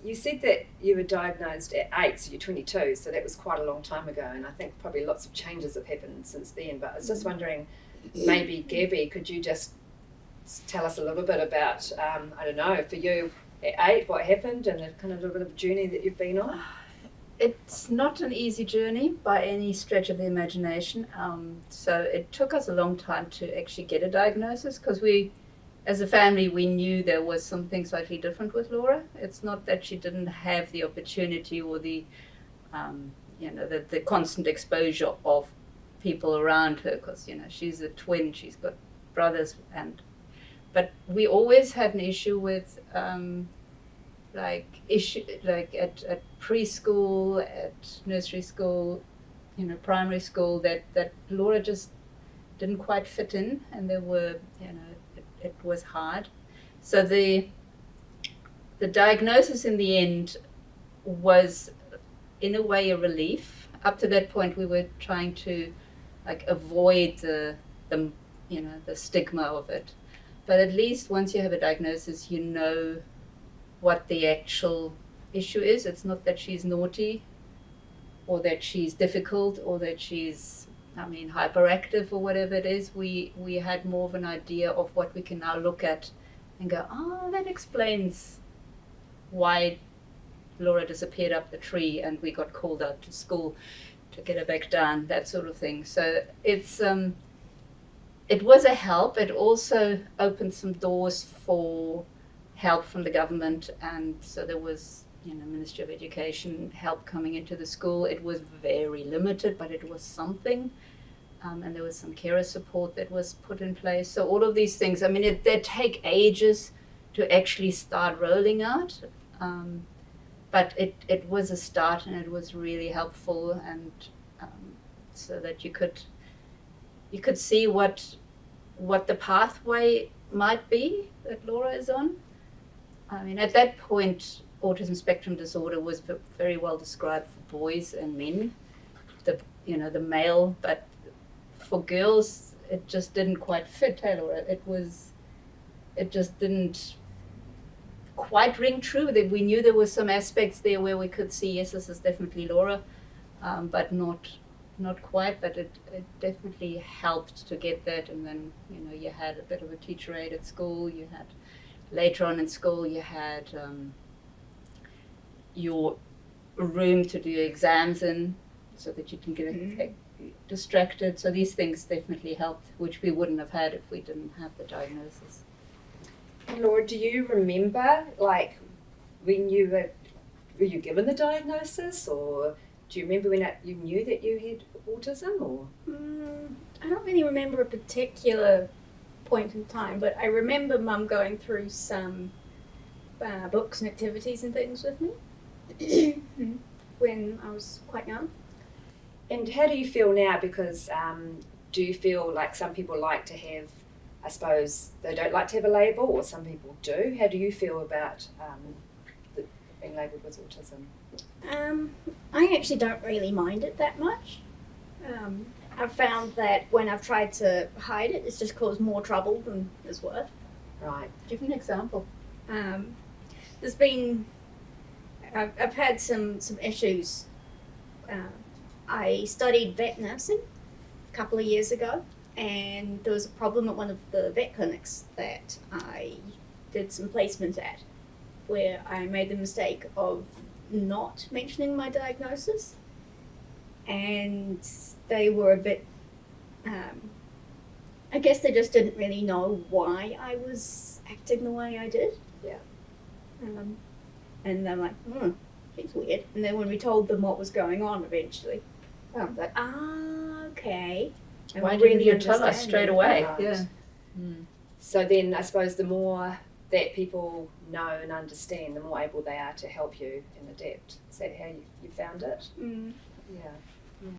You said that you were diagnosed at 8, so you're 22, so that was quite a long time ago, and I think probably lots of changes have happened since then. But I was just wondering, maybe Gabi, could you just tell us a little bit about, I don't know, for you at 8, what happened, and a kind of little bit of journey that you've been on? It's not an easy journey by any stretch of the imagination. So it took us a long time to actually get a diagnosis, because we, as a family, we knew there was something slightly different with Laura. It's not that she didn't have the opportunity or the constant exposure of people around her, because she's a twin, she's got brothers, but we always had an issue with at preschool, at nursery school, primary school, that Laura just didn't quite fit in, and there were, it was hard. So the diagnosis in the end was, in a way, a relief. Up to that point, we were trying to avoid the stigma of it. But at least once you have a diagnosis, you know what the actual issue is. It's not that she's naughty, or that she's difficult, or that she's, hyperactive, or whatever it is. We had more of an idea of what we can now look at and go, that explains why Laura disappeared up the tree and we got called out to school to get her back down, that sort of thing. So it was a help. It also opened some doors for help from the government, and so there was, Ministry of Education help coming into the school. It was very limited, but it was something, and there was some carer support that was put in place. So all of these things, they take ages to actually start rolling out, but it was a start, and it was really helpful, and so that you could see what the pathway might be that Laura is on. At that point, autism spectrum disorder was very well described for boys and men, the male, but for girls, it just didn't quite fit, hey, Laura? It just didn't quite ring true. That we knew there were some aspects there where we could see, yes, this is definitely Laura, but not quite. But it definitely helped to get that. And then you had a bit of a teacher aide at school. You had later on in school you had your room to do your exams in, so that you can get distracted. So these things definitely helped, which we wouldn't have had if we didn't have the diagnosis. And Laura, do you remember, when were you given the diagnosis, or do you remember when you knew that you had autism, or? I don't really remember a particular point in time, but I remember Mum going through some books and activities and things with me when I was quite young. And how do you feel now? Because do you feel like some people like to have, I suppose, they don't like to have a label, or some people do? How do you feel about being labelled with autism? I actually don't really mind it that much. I've found that when I've tried to hide it, it's just caused more trouble than it's worth. Right. Give me an example. There's been, I've had some issues. I studied vet nursing a couple of years ago, and there was a problem at one of the vet clinics that I did some placement at, where I made the mistake of not mentioning my diagnosis, and they were a bit, I guess they just didn't really know why I was acting the way I did. Yeah. And I'm like, it's weird. And then when we told them what was going on eventually, I was like, okay. And why didn't you tell us straight away? Right. Yeah. So then I suppose the more that people know and understand, the more able they are to help you and adapt. Is that how you found it? Mm. Yeah.